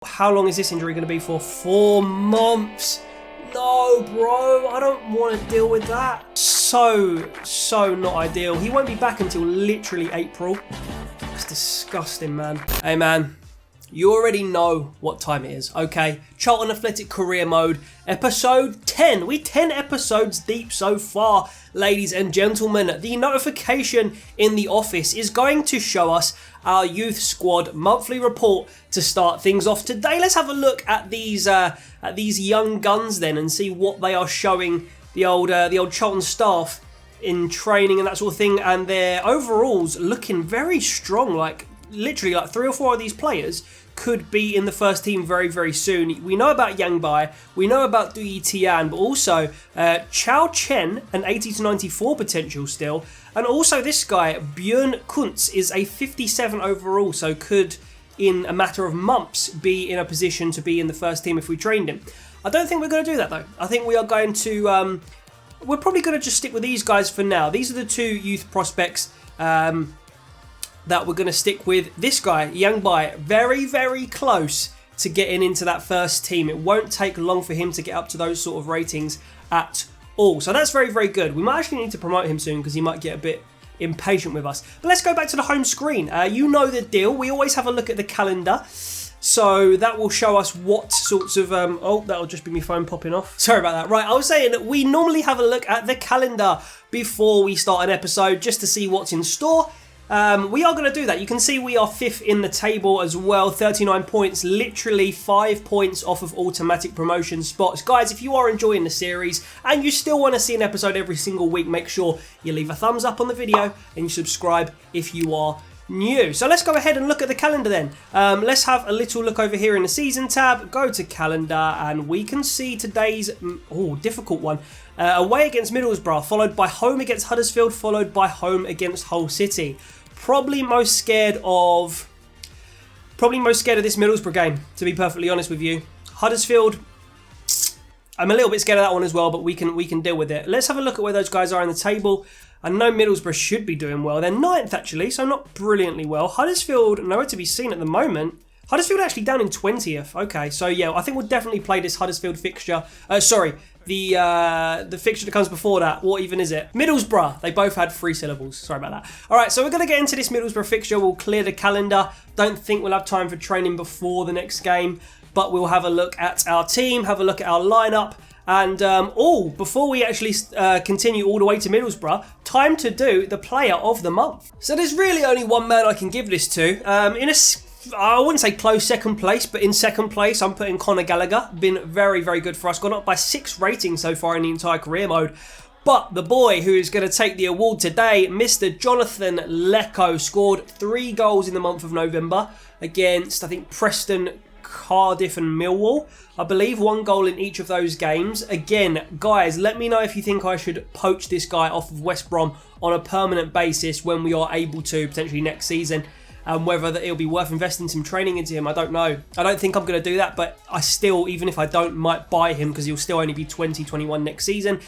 How long is this injury going to be for? 4 months. No, bro, I don't want to deal with that. So not ideal. He won't be back until literally April. That's disgusting, man. Hey, man, you already know what time it is, okay? Charlton Athletic Career Mode, episode 10. We're 10 episodes deep so far, ladies and gentlemen. The notification in the office is going to show us our youth squad monthly report to start things off today. Let's have a look at these young guns then and see what they are showing the old Charlton staff in training and that sort of thing. And their overalls looking very strong. Like literally, like 3 or 4 of these players could be in the first team very, very soon. We know about Yang Bai, we know about Dui Tian, but also Chao Chen, an 80 to 94 potential still. And also this guy, Björn Kuntz, is a 57 overall, so could, in a matter of months, be in a position to be in the first team if we trained him. I don't think we're going to do that, though. I think we are going to... we're probably going to just stick with these guys for now. These are the 2 youth prospects that we're going to stick with. This guy, Yang Bai, very, very close to getting into that first team. It won't take long for him to get up to those sort of ratings at all. So that's very, very good. We might actually need to promote him soon because he might get a bit impatient with us. But let's go back to the home screen. You know the deal. We always have a look at the calendar. So that will show us what sorts of... oh, that'll just be my phone popping off. Sorry about that. Right, I was saying that we normally have a look at the calendar before we start an episode just to see what's in store. We are going to do that. You can see we are 5th in the table as well. 39 points, literally 5 points off of automatic promotion spots. Guys, if you are enjoying the series and you still want to see an episode every single week, make sure you leave a thumbs up on the video and you subscribe if you are new. So let's go ahead and look at the calendar then. Let's have a little look over here in the season tab. Go to calendar and we can see today's difficult one. Away against Middlesbrough, followed by home against Huddersfield, followed by home against Hull City. Probably most scared of this Middlesbrough game, to be perfectly honest with you. Huddersfield, I'm a little bit scared of that one as well, but we can deal with it. Let's have a look at where those guys are in the table. I know Middlesbrough should be doing well. They're 9th actually, so not brilliantly well. Huddersfield, nowhere to be seen at the moment. Huddersfield actually down in 20th. Okay, so yeah, I think we'll definitely play this Huddersfield fixture. The fixture that comes before that. What even is it? Middlesbrough. They both had 3 syllables. Sorry about that. All right, so we're going to get into this Middlesbrough fixture. We'll clear the calendar. Don't think we'll have time for training before the next game, but we'll have a look at our team, have a look at our lineup. And before we actually continue all the way to Middlesbrough, time to do the player of the month. So there's really only one man I can give this to. I wouldn't say close second place, but in second place, I'm putting Conor Gallagher. Been very, very good for us. Gone up by 6 ratings so far in the entire career mode. But the boy who is going to take the award today, Mr. Jonathan Lecco, scored 3 goals in the month of November against, I think, Preston, Cardiff and Millwall. I believe 1 goal in each of those games. Again, guys, let me know if you think I should poach this guy off of West Brom on a permanent basis when we are able to, potentially next season. Whether it'll be worth investing some training into him, I don't know. I don't think I'm going to do that, but I still, even if I don't, might buy him because he'll still only be 20, 21 next season.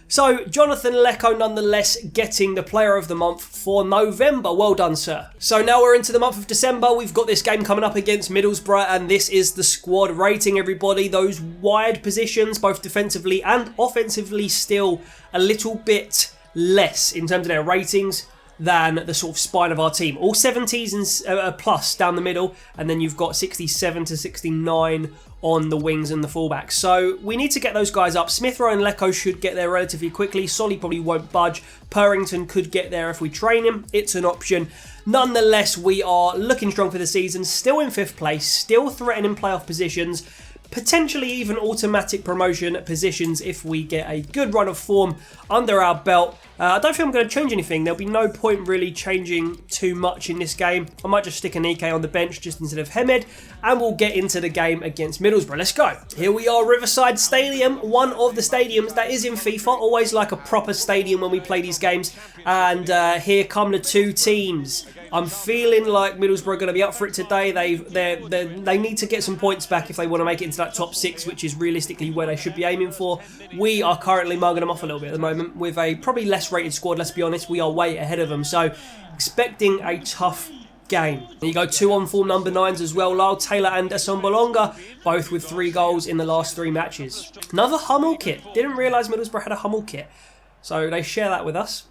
So, Jonathan Lecco, nonetheless, getting the player of the month for November. Well done, sir. So now we're into the month of December. We've got this game coming up against Middlesbrough, and this is the squad rating, everybody. Those wide positions, both defensively and offensively, still a little bit less in terms of their ratings than the sort of spine of our team. All 70s and plus down the middle, and then you've got 67 to 69 on the wings and the fullbacks. So we need to get those guys up. Smith Rowe and Lecco should get there relatively quickly. Solly probably won't budge. Purrington could get there if we train him. It's an option. Nonetheless, we are looking strong for the season. Still in 5th place. Still threatening playoff positions. Potentially even automatic promotion positions if we get a good run of form under our belt. I don't think I'm going to change anything. There'll be no point really changing too much in this game. I might just stick an EK on the bench just instead of Hemed, and we'll get into the game against Middlesbrough. Let's go. Here we are, Riverside Stadium, one of the stadiums that is in FIFA. Always like a proper stadium when we play these games. And here come the 2 teams. I'm feeling like Middlesbrough are going to be up for it today. They need to get some points back if they want to make it into that top 6, which is realistically where they should be aiming for. We are currently mugging them off a little bit at the moment with a probably less rated squad, let's be honest. We are way ahead of them. So expecting a tough game. There you go, 2 on form number 9s as well. Lyle Taylor and Assombalonga, both with 3 goals in the last 3 matches. Another Hummel kit. Didn't realise Middlesbrough had a Hummel kit. So they share that with us.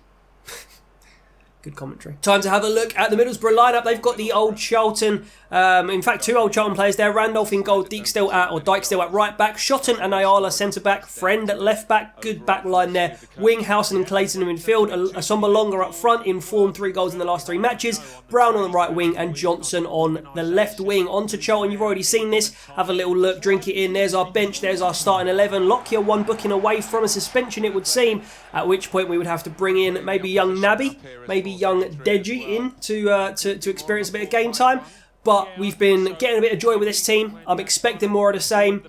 Good commentary. Time to have a look at the Middlesbrough lineup. They've got the old Charlton, in fact 2 old Charlton players there. Randolph in goal, Dijksteel at right back, Schotten and Ayala centre back, Friend at left back, good back line there. Wing, Howson and Clayton in midfield, Assombalonga up front, in form, 3 goals in the last 3 matches. Brown on the right wing and Johnson on the left wing. On to Charlton, you've already seen this. Have a little look, drink it in. There's our bench, there's our starting 11. Lockyer 1 booking away from a suspension, it would seem, at which point we would have to bring in maybe young Naby, maybe young Deji in to experience a bit of game time. But we've been getting a bit of joy with this team. I'm expecting more of the same.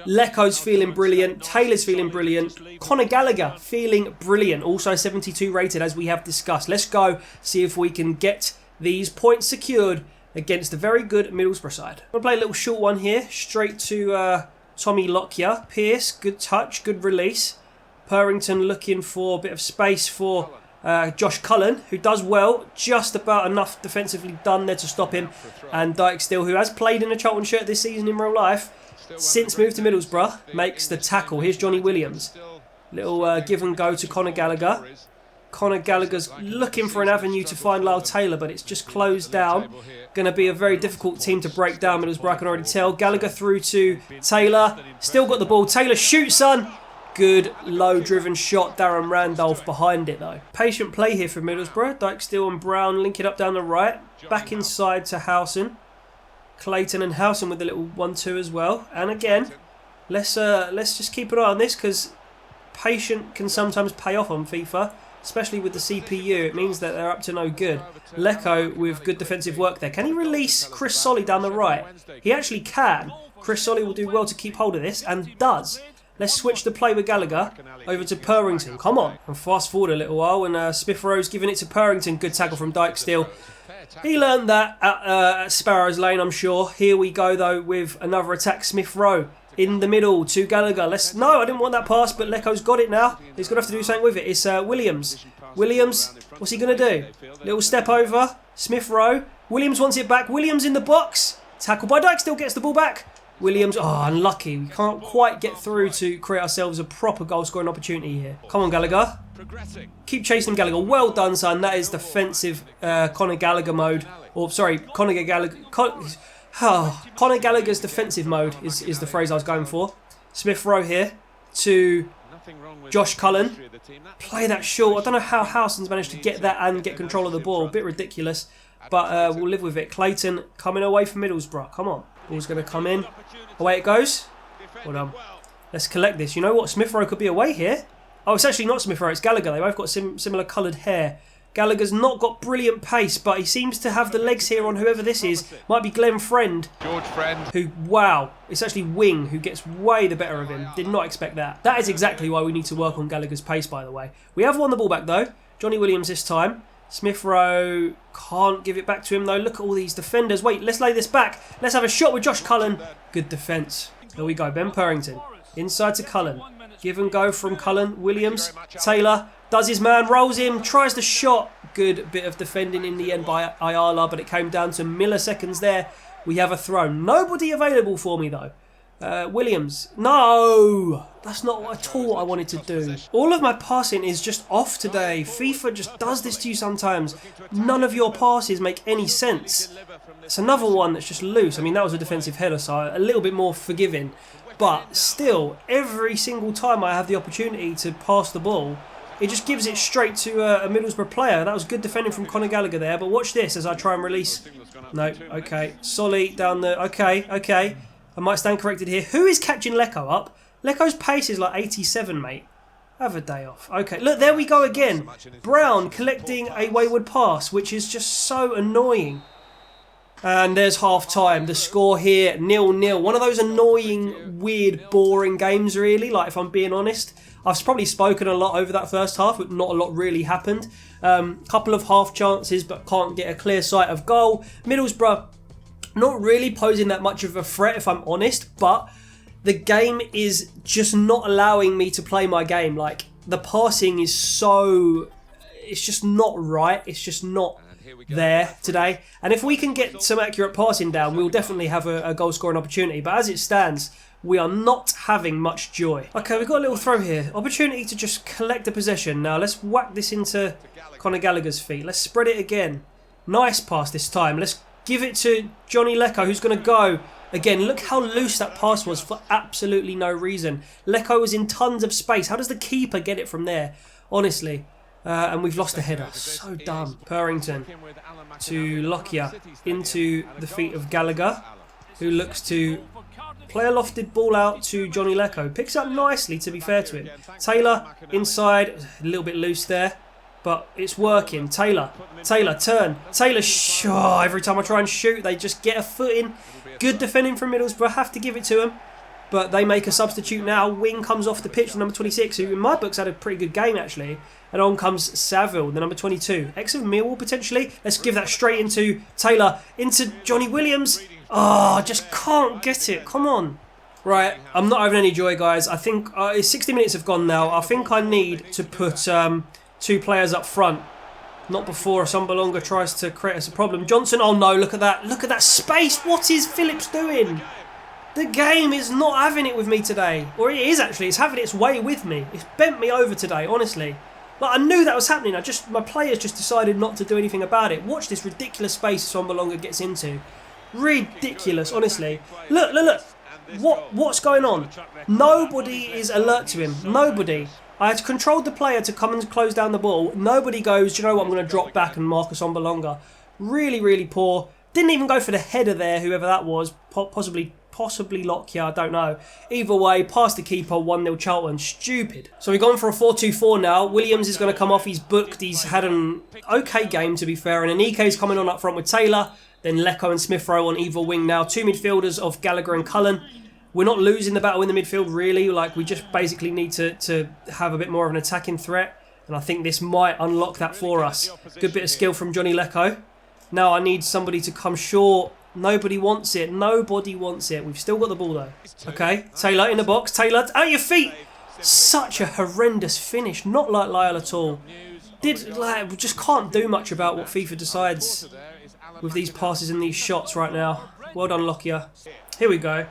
Leko's feeling brilliant. Taylor's feeling brilliant. Conor Gallagher feeling brilliant. Also 72 rated, as we have discussed. Let's go see if we can get these points secured against a very good Middlesbrough side. I'm going to play a little short one here. Straight to Tommy Lockyer. Pearce, good touch, good release. Purrington looking for a bit of space for Josh Cullen, who does well, just about enough defensively done there to stop him. And Dijksteel, who has played in a Charlton shirt this season in real life, since moved to Middlesbrough, makes the tackle. Here's Johnny Williams. Little give and go to Conor Gallagher. Conor Gallagher's looking for an avenue to find Lyle Taylor, but it's just closed down. Going to be a very difficult team to break down, Middlesbrough, I can already tell. Gallagher through to Taylor. Still got the ball. Taylor shoots, son. Good low-driven shot. Darren Randolph behind it, though. Patient play here for Middlesbrough. Dijksteel and Brown linking up down the right. Back inside to Howson. Clayton and Howson with a little 1-2 as well. And again, let's just keep an eye on this, because patient can sometimes pay off on FIFA, especially with the CPU. It means that they're up to no good. Leko with good defensive work there. Can he release Chris Solly down the right? He actually can. Chris Solly will do well to keep hold of this, and does. Let's switch the play with Gallagher over to Purrington. Come on. And fast forward a little while, and Smith Rowe's giving it to Purrington. Good tackle from Dijksteel. He learned that at Sparrows Lane, I'm sure. Here we go, though, with another attack. Smith Rowe in the middle to Gallagher. No, I didn't want that pass, but Leko's got it now. He's going to have to do something with it. It's Williams. Williams, what's he going to do? Little step over. Smith Rowe. Williams wants it back. Williams in the box. Tackle by Dijksteel, gets the ball back. Williams, oh, unlucky. We can't quite get through to create ourselves a proper goal-scoring opportunity here. Come on, Gallagher. Keep chasing Gallagher. Well done, son. That is defensive Conor Gallagher mode. Or, sorry, Conor Gallagher's defensive mode is the phrase I was going for. Smith Rowe here to Josh Cullen. Play that short. I don't know how Howson's managed to get that and get control of the ball. A bit ridiculous, but we'll live with it. Clayton coming away from Middlesbrough. Come on. Ball's going to come in. Away it goes. Well done. Let's collect this. You know what? Smith Rowe could be away here. Oh, it's actually not Smith Rowe. It's Gallagher. They both got similar coloured hair. Gallagher's not got brilliant pace, but he seems to have the legs here on whoever this is. Might be Glenn Friend. George Friend. Who, wow. It's actually Wing who gets way the better of him. Did not expect that. That is exactly why we need to work on Gallagher's pace, by the way. We have won the ball back, though. Johnny Williams this time. Smith Rowe can't give it back to him, though. Look at all these defenders. Wait, let's lay this back. Let's have a shot with Josh Cullen. Good defence. Here we go. Ben Purrington. Inside to Cullen. Give and go from Cullen. Williams. Taylor. Does his man. Rolls him. Tries the shot. Good bit of defending in the end by Ayala, but it came down to milliseconds there. We have a throw. Nobody available for me, though. Williams. No! That's not at all what I wanted to do. All of my passing is just off today. FIFA just does this to you sometimes. None of your passes make any sense. It's another one that's just loose. I mean, that was a defensive header, so a little bit more forgiving. But still, every single time I have the opportunity to pass the ball, it just gives it straight to a Middlesbrough player. That was good defending from Conor Gallagher there. But watch this as I try and release. No, okay. Solly down the... Okay. I might stand corrected here. Who is catching Leko up? Leko's pace is like 87, mate. Have a day off. Okay, look, there we go again. Brown collecting a wayward pass, which is just so annoying. And there's half-time. The score here, 0-0. One of those annoying, weird, boring games, really, like if I'm being honest. I've probably spoken a lot over that first half, but not a lot really happened. Couple of half chances, but can't get a clear sight of goal. Middlesbrough not really posing that much of a threat, if I'm honest, but the game is just not allowing me to play my game. Like, the passing is so... It's just not right. It's just not there today. And if we can get some accurate passing down, we'll definitely have a goal scoring opportunity. But as it stands, we are not having much joy. Okay, we've got a little throw here. Opportunity to just collect the possession. Now, let's whack this into Conor Gallagher's feet. Let's spread it again. Nice pass this time. Let's give it to Johnny Lecco, who's going to go. Again, look how loose that pass was for absolutely no reason. Lecco was in tons of space. How does the keeper get it from there? Honestly. And we've lost the header. So dumb. Purrington to Lockyer into the feet of Gallagher, who looks to play a lofted ball out to Johnny Lecco. Picks up nicely, to be fair to him. Taylor inside. A little bit loose there, but it's working. Taylor, turn. Taylor, every time I try and shoot, they just get a foot in. Good defending from Middlesbrough. Have to give it to them. But they make a substitute now. Wing comes off the pitch, number 26, who in my books had a pretty good game, actually. And on comes Saville, the number 22. Ex of Millwall, potentially. Let's give that straight into Taylor. Into Johnny Williams. Oh, just can't get it. Come on. Right, I'm not having any joy, guys. I think 60 minutes have gone now. I think I need to put 2 players up front. Not before Sambalonga tries to create us a problem. Johnson, oh no, look at that. Look at that space. What is Phillips doing? The game is not having it with me today. Or it is actually. It's having its way with me. It's bent me over today, honestly. Like, I knew that was happening. My players just decided not to do anything about it. Watch this ridiculous space Sambalonga gets into. Ridiculous, honestly. Look. What's going on? Nobody is alert to him. Nobody. I had controlled the player to come and close down the ball. Nobody goes, do you know what, I'm going to drop back and Marcus Sambalonga. Really, really poor. Didn't even go for the header there, whoever that was. Possibly Lockyer, I don't know. Either way, past the keeper, 1-0 Charlton. Stupid. So we've gone for a 4-2-4 now. Williams is going to come off. He's booked. He's had an okay game, to be fair. And Anike's coming on up front with Taylor. Then Lecco and Smith Rowe on either wing now. 2 midfielders of Gallagher and Cullen. We're not losing the battle in the midfield, really. Like, we just basically need to have a bit more of an attacking threat. And I think this might unlock that for us. Good bit of skill from Johnny Lecco. Now I need somebody to come short. Nobody wants it. Nobody wants it. We've still got the ball, though. Okay, Taylor in the box. Taylor, out your feet. Such a horrendous finish. Not like Lyle at all. We just can't do much about what FIFA decides with these passes and these shots right now. Well done, Lockyer. Here we go.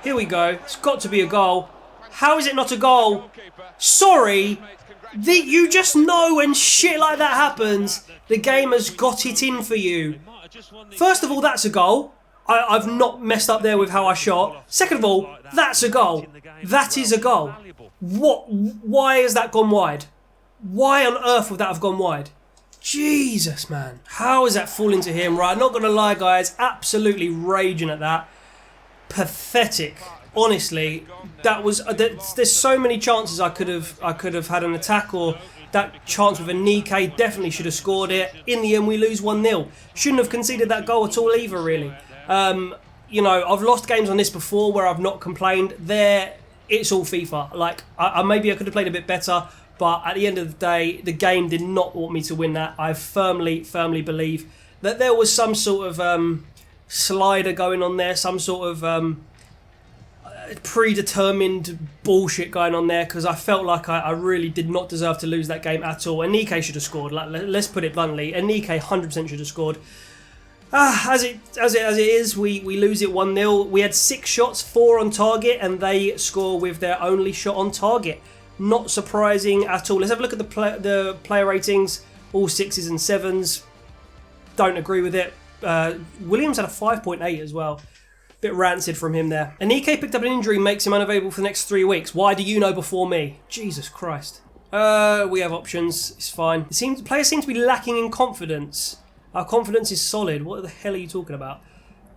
Here we go. It's got to be a goal. How is it not a goal? Sorry. You just know when shit like that happens, the game has got it in for you. First of all, that's a goal. I've not messed up there with how I shot. Second of all, that's a goal. That is a goal. Why has that gone wide? Why on earth would that have gone wide? Jesus, man. How has that fallen to him? Right, not going to lie, guys. Absolutely raging at that. Pathetic. Honestly, that was. There's so many chances I could have had an attack, or that chance with Anike definitely should have scored it. In the end, we lose 1-0. Shouldn't have conceded that goal at all either, really. You know, I've lost games on this before where I've not complained. It's all FIFA. Like, maybe I could have played a bit better, but at the end of the day, the game did not want me to win that. I firmly believe that there was some sort of slider going on there, some sort of predetermined bullshit going on there, because I felt like I really did not deserve to lose that game at all. Anike should have scored. Like, let's put it bluntly, Anike 100% should have scored. As it is, we lose it 1-0. We had 6 shots, 4 on target, and they score with their only shot on target. Not surprising at all. Let's have a look at the player ratings. All 6s and 7s. Don't agree with it. Williams had a 5.8 as well. Bit rancid from him there. Anike picked up an injury, makes him unavailable for the next 3 weeks. Why do you know before me? Jesus Christ. We have options. It's fine. Players seem to be lacking in confidence. Our confidence is solid. What the hell are you talking about?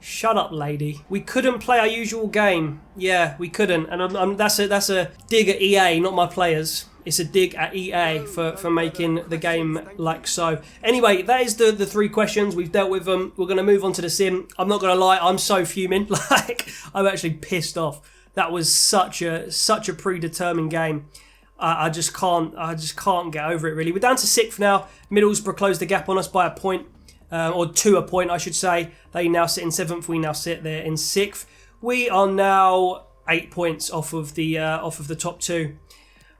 Shut up, lady. We couldn't play our usual game. Yeah, we couldn't. And that's a dig at EA, not my players. It's a dig at EA for making the game like so. Anyway, that is the 3 questions. We've dealt with them. We're going to move on to the sim. I'm not going to lie, I'm so fuming. Like, I'm actually pissed off. That was such a predetermined game. I just can't get over it, really. We're down to 6th now. Middlesbrough closed the gap on us by a point. Or to a point, I should say. They now sit in 7th. We now sit there in 6th. We are now 8 points off of the top 2.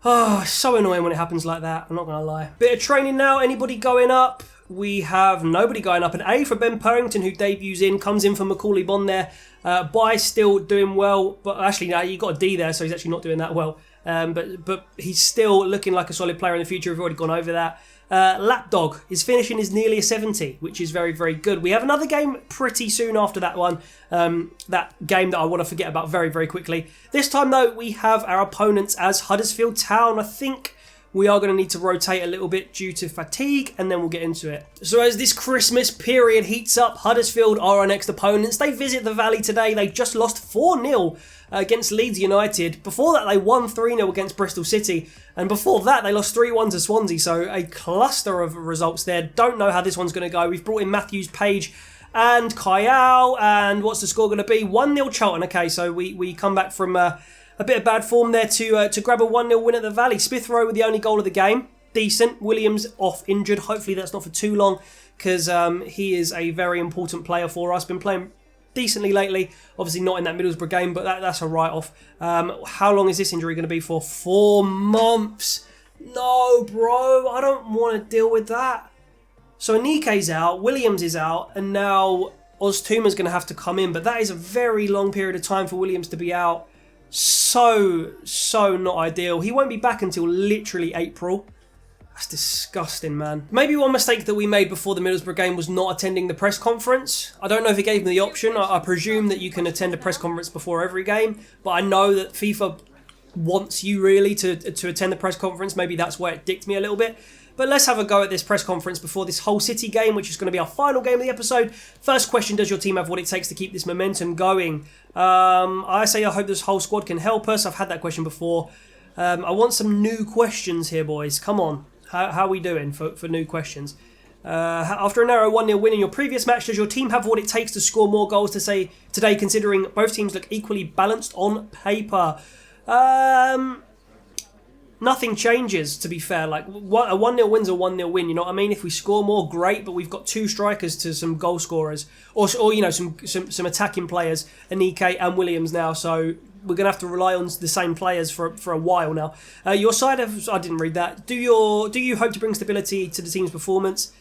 Oh, it's so annoying when it happens like that. I'm not going to lie. Bit of training now. Anybody going up? we have nobody going up. An A for Ben Purrington, who debuts in, comes in for Macaulay Bond there. Bai still doing well, but actually, no, you got a D there, so he's actually not doing that well. But he's still looking like a solid player in the future. We've already gone over that. Lapdog, his finishing is nearly a 70, which is very, very good. We have another game pretty soon after that one. That game that I want to forget about very, very quickly. This time, though, we have our opponents as Huddersfield Town. I think we are going to need to rotate a little bit due to fatigue, and then we'll get into it. So as this Christmas period heats up, Huddersfield are our next opponents. They visit the Valley today. They just lost 4-0 against Leeds United. Before that, they won 3-0 against Bristol City. And before that, they lost 3-1 to Swansea. So a cluster of results there. Don't know how this one's going to go. We've brought in Matthews, Page and Kayal. And what's the score going to be? 1-0 Charlton. Okay, so we come back from a bit of bad form there to grab a 1-0 win at the Valley. Smith Rowe with the only goal of the game. Decent. Williams off injured. Hopefully that's not for too long, because he is a very important player for us. Been playing decently lately. Obviously not in that Middlesbrough game, but that's a write-off. How long is this injury going to be for? 4 months. No, bro. I don't want to deal with that. So Anike's out. Williams is out. And now Oztuma's going to have to come in. But that is a very long period of time for Williams to be out. So not ideal. He won't be back until literally April. That's disgusting, man. Maybe one mistake that we made before the Middlesbrough game was not attending the press conference. I don't know if he gave me the option. I presume that you can attend a press conference before every game, but I know that FIFA wants you really to attend the press conference. Maybe that's where it dicked me a little bit. But let's have a go at this press conference before this Hull City game, which is going to be our final game of the episode. First question, does your team have what it takes to keep this momentum going? I hope this whole squad can help us. I've had that question before. I want some new questions here, boys. Come on. How are we doing for new questions? After a narrow 1-0 win in your previous match, does your team have what it takes to score more goals today, considering both teams look equally balanced on paper? Nothing changes, to be fair. Like, a 1-0 win's a 1-0 win, you know what I mean? If we score more, great, but we've got 2 strikers to some goal scorers, or you know, some attacking players, Anike and Williams now, so we're going to have to rely on the same players for a while now. Your side of... I didn't read that. Do you hope to bring stability to the team's performance?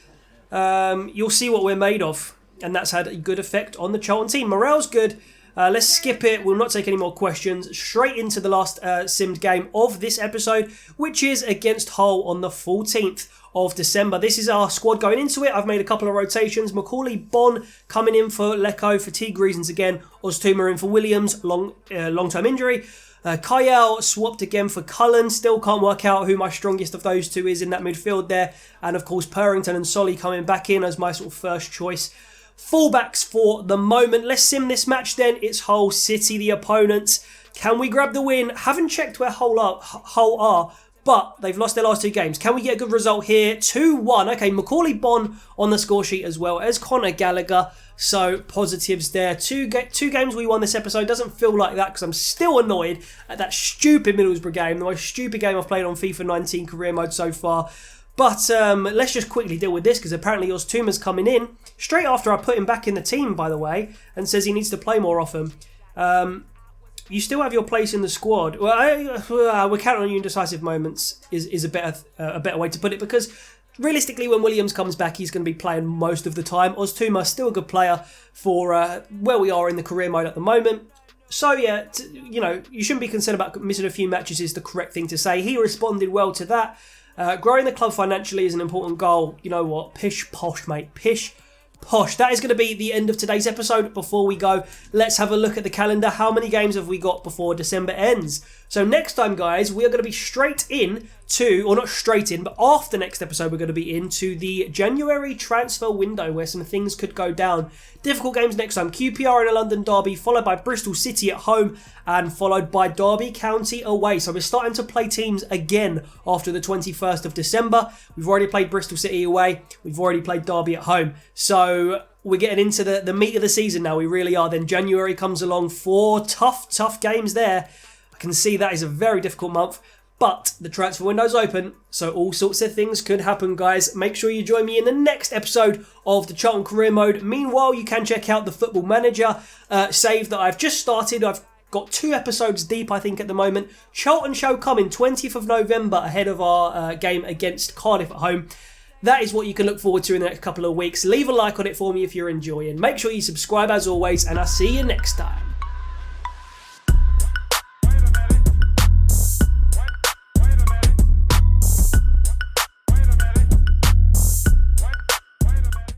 You'll see what we're made of, and that's had a good effect on the Charlton team. Morale's good. Let's skip it. We'll not take any more questions. Straight into the last simmed game of this episode, which is against Hull on the 14th of December. This is our squad going into it. I've made a couple of rotations. Macaulay Bon coming in for Lecco, fatigue reasons again. Oztuma in for Williams, long-term injury. Kayal swapped again for Cullen. Still can't work out who my strongest of those two is in that midfield there. And of course, Purrington and Solly coming back in as my sort of first choice fullbacks for the moment. Let's sim this match then. It's Hull City, the opponents. Can we grab the win? Haven't checked where Hull are, but they've lost their last 2 games. Can we get a good result here? 2-1. Okay, Macaulay Bon on the score sheet as well as Conor Gallagher. So positives there. Two games we won this episode. Doesn't feel like that because I'm still annoyed at that stupid Middlesbrough game. The most stupid game I've played on FIFA 19 career mode so far. But let's just quickly deal with this, because apparently Oztuma's coming in straight after I put him back in the team, by the way, and says he needs to play more often. You still have your place in the squad. Well, we're counting on you in decisive moments is a better way to put it, because realistically, when Williams comes back, he's going to be playing most of the time. Oztuma's still a good player for where we are in the career mode at the moment. So yeah, you shouldn't be concerned about missing a few matches is the correct thing to say. He responded well to that. Growing the club financially is an important goal. You know what? Pish posh, mate. Pish posh. That is going to be the end of today's episode. Before we go, let's have a look at the calendar. How many games have we got before December ends? So next time, guys, we are going to be straight in to, or not straight in, but after next episode, we're going to be into the January transfer window where some things could go down. Difficult games next time. QPR in a London derby, followed by Bristol City at home, and followed by Derby County away. So we're starting to play teams again after the 21st of December. We've already played Bristol City away. We've already played Derby at home. So we're getting into the meat of the season now. We really are. Then January comes along. 4 tough games there. I can see that is a very difficult month. But the transfer window's open, so all sorts of things could happen, guys. Make sure you join me in the next episode of the Charlton Career Mode. Meanwhile, you can check out the Football Manager save that I've just started. I've got 2 episodes deep, I think, at the moment. Charlton show coming 20th of November ahead of our game against Cardiff at home. that is what you can look forward to in the next couple of weeks. Leave a like on it for me if you're enjoying. Make sure you subscribe as always, and I'll see you next time.